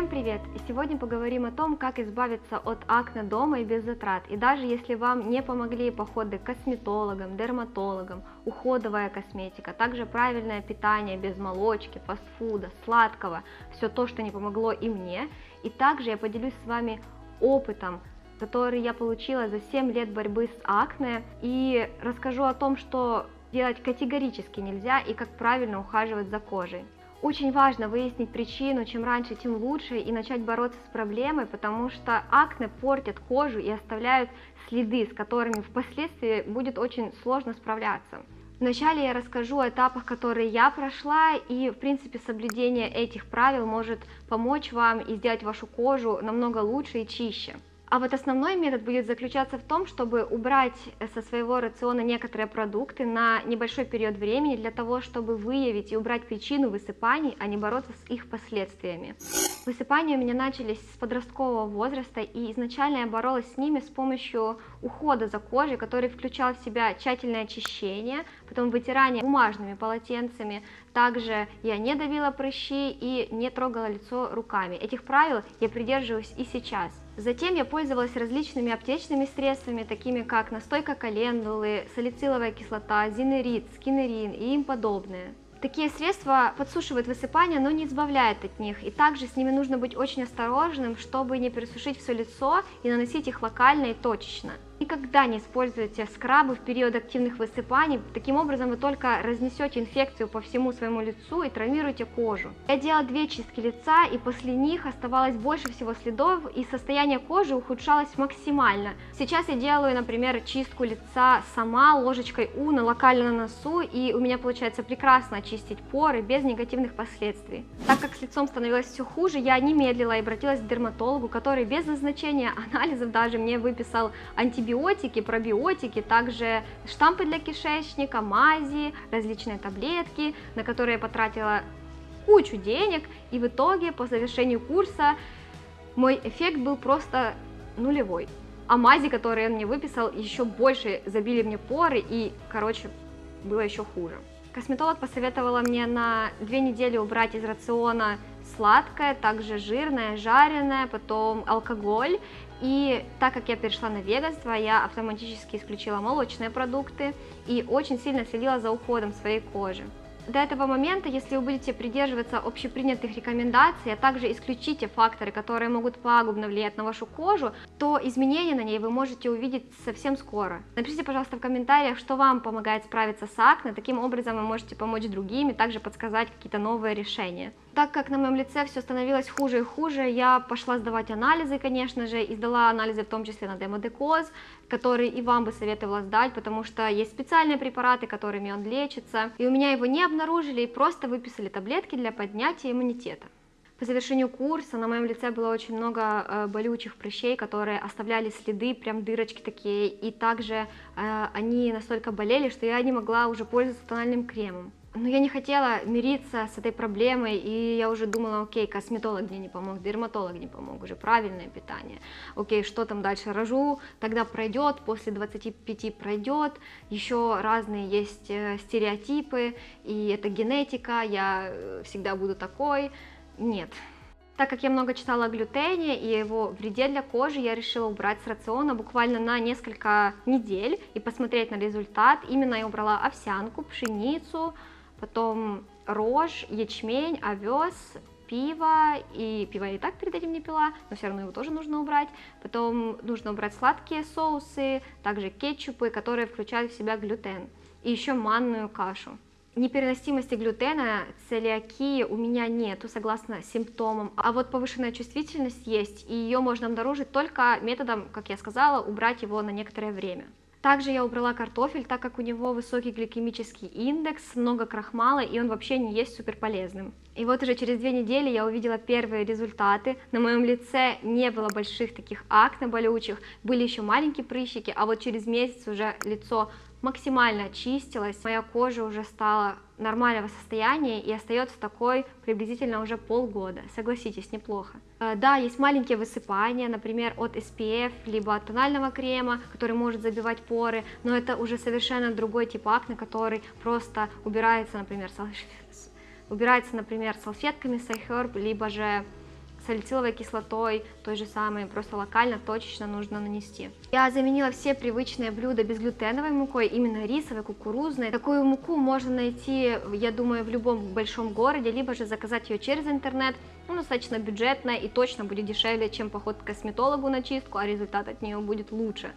Всем привет! И сегодня поговорим о том, как избавиться от акне дома и без затрат. И даже если вам не помогли походы к косметологам, дерматологам, уходовая косметика, также правильное питание без молочки, фастфуда, сладкого, все то, что не помогло и мне. И также я поделюсь с вами опытом, который я получила за 7 лет борьбы с акне, и расскажу о том, что делать категорически нельзя и как правильно ухаживать за кожей. Очень важно выяснить причину, чем раньше, тем лучше, и начать бороться с проблемой, потому что акне портят кожу и оставляют следы, с которыми впоследствии будет очень сложно справляться. Вначале я расскажу о этапах, которые я прошла, и в принципе соблюдение этих правил может помочь вам и сделать вашу кожу намного лучше и чище. А вот основной метод будет заключаться в том, чтобы убрать со своего рациона некоторые продукты на небольшой период времени для того, чтобы выявить и убрать причину высыпаний, а не бороться с их последствиями. Высыпания у меня начались с подросткового возраста, и изначально я боролась с ними с помощью ухода за кожей, который включал в себя тщательное очищение, потом вытирание бумажными полотенцами. Также я не давила прыщи и не трогала лицо руками. Этих правил я придерживаюсь и сейчас. Затем я пользовалась различными аптечными средствами, такими как настойка календулы, салициловая кислота, зинерит, скинерин и им подобные. Такие средства подсушивают высыпания, но не избавляют от них, и также с ними нужно быть очень осторожным, чтобы не пересушить все лицо и наносить их локально и точечно. Никогда не используйте скрабы в период активных высыпаний, таким образом вы только разнесете инфекцию по всему своему лицу и травмируете кожу. Я делала 2 чистки лица, и после них оставалось больше всего следов, и состояние кожи ухудшалось максимально. Сейчас я делаю, например, чистку лица сама ложечкой Уно локально на носу, и у меня получается прекрасно очистить поры без негативных последствий. Так как с лицом становилось все хуже, я не медлила и обратилась к дерматологу, который без назначения анализов даже мне выписал антибиотики, пробиотики, также штампы для кишечника, мази, различные таблетки, на которые я потратила кучу денег, и в итоге по завершению курса мой эффект был просто нулевой. А мази, которые он мне выписал, еще больше забили мне поры, и, короче, было еще хуже. Косметолог посоветовала мне на 2 недели убрать из рациона сладкое, также жирное, жареное, потом алкоголь. И так как я перешла на веганство, я автоматически исключила молочные продукты и очень сильно следила за уходом своей кожи. До этого момента, если вы будете придерживаться общепринятых рекомендаций, а также исключите факторы, которые могут пагубно влиять на вашу кожу, то изменения на ней вы можете увидеть совсем скоро. Напишите, пожалуйста, в комментариях, что вам помогает справиться с акне, таким образом вы можете помочь другим и также подсказать какие-то новые решения. Так как на моем лице все становилось хуже и хуже, я пошла сдавать анализы, конечно же, и сдала анализы в том числе на демодекоз, который и вам бы советовала сдать, потому что есть специальные препараты, которыми он лечится, и у меня его не обнаружили и просто выписали таблетки для поднятия иммунитета. По завершению курса на моем лице было очень много болючих прыщей, которые оставляли следы, прям дырочки такие, и также они настолько болели, что я не могла уже пользоваться тональным кремом. Но я не хотела мириться с этой проблемой, и я уже думала, окей, косметолог мне не помог, дерматолог не помог, уже правильное питание. Окей, что там дальше, рожу, тогда пройдет, после 25 пройдет, еще разные есть стереотипы, и это генетика, я всегда буду такой. Нет. Так как я много читала о глютене и его вреде для кожи, я решила убрать с рациона буквально на несколько недель и посмотреть на результат. Именно я убрала овсянку, пшеницу, потом рожь, ячмень, овес, пиво, и пиво я и так перед этим не пила, но все равно его тоже нужно убрать. Потом нужно убрать сладкие соусы, также кетчупы, которые включают в себя глютен, и еще манную кашу. Непереносимости глютена, целиакии у меня нету, согласно симптомам, а вот повышенная чувствительность есть, и ее можно обнаружить только методом, как я сказала, убрать его на некоторое время. Также я убрала картофель, так как у него высокий гликемический индекс, много крахмала, и он вообще не есть супер полезным. И вот уже через 2 недели я увидела первые результаты. На моем лице не было больших таких акне болючих, были еще маленькие прыщики, а вот через месяц уже лицо максимально очистилась, моя кожа уже стала нормального состояния и остается такой приблизительно уже полгода. Согласитесь, неплохо. Да, есть маленькие высыпания, например, от SPF, либо от тонального крема, который может забивать поры, но это уже совершенно другой тип акне, который просто убирается, например, салфетками с iHerb, либо же салициловой кислотой, той же самой, просто локально, точечно нужно нанести. Я заменила все привычные блюда безглютеновой мукой, именно рисовой, кукурузной. Такую муку можно найти, я думаю, в любом большом городе, либо же заказать ее через интернет. Ну, достаточно бюджетная и точно будет дешевле, чем поход к косметологу на чистку, а результат от нее будет лучше.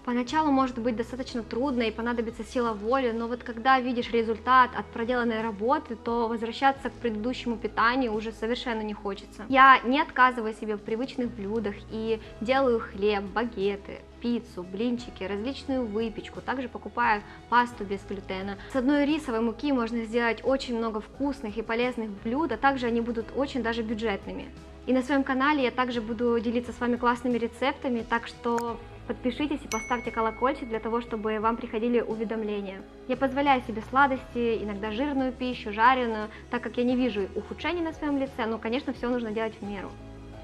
Поначалу может быть достаточно трудно и понадобится сила воли, но вот когда видишь результат от проделанной работы, то возвращаться к предыдущему питанию уже совершенно не хочется. Я не отказываю себе в привычных блюдах и делаю хлеб, багеты, пиццу, блинчики, различную выпечку, также покупаю пасту без глютена. С одной рисовой муки можно сделать очень много вкусных и полезных блюд, а также они будут очень даже бюджетными. И на своем канале я также буду делиться с вами классными рецептами, так что подпишитесь и поставьте колокольчик для того, чтобы вам приходили уведомления. Я позволяю себе сладости, иногда жирную пищу, жареную, так как я не вижу ухудшений на своем лице, но, конечно, все нужно делать в меру.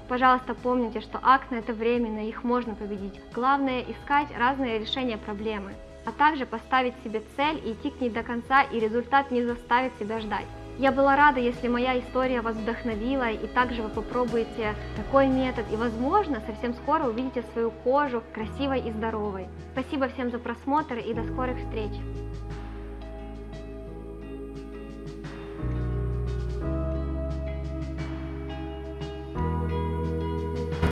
Пожалуйста, помните, что акне это временно, их можно победить. Главное искать разные решения проблемы, а также поставить себе цель и идти к ней до конца, и результат не заставит себя ждать. Я была рада, если моя история вас вдохновила, и также вы попробуете такой метод, и, возможно, совсем скоро увидите свою кожу красивой и здоровой. Спасибо всем за просмотр, и до скорых встреч!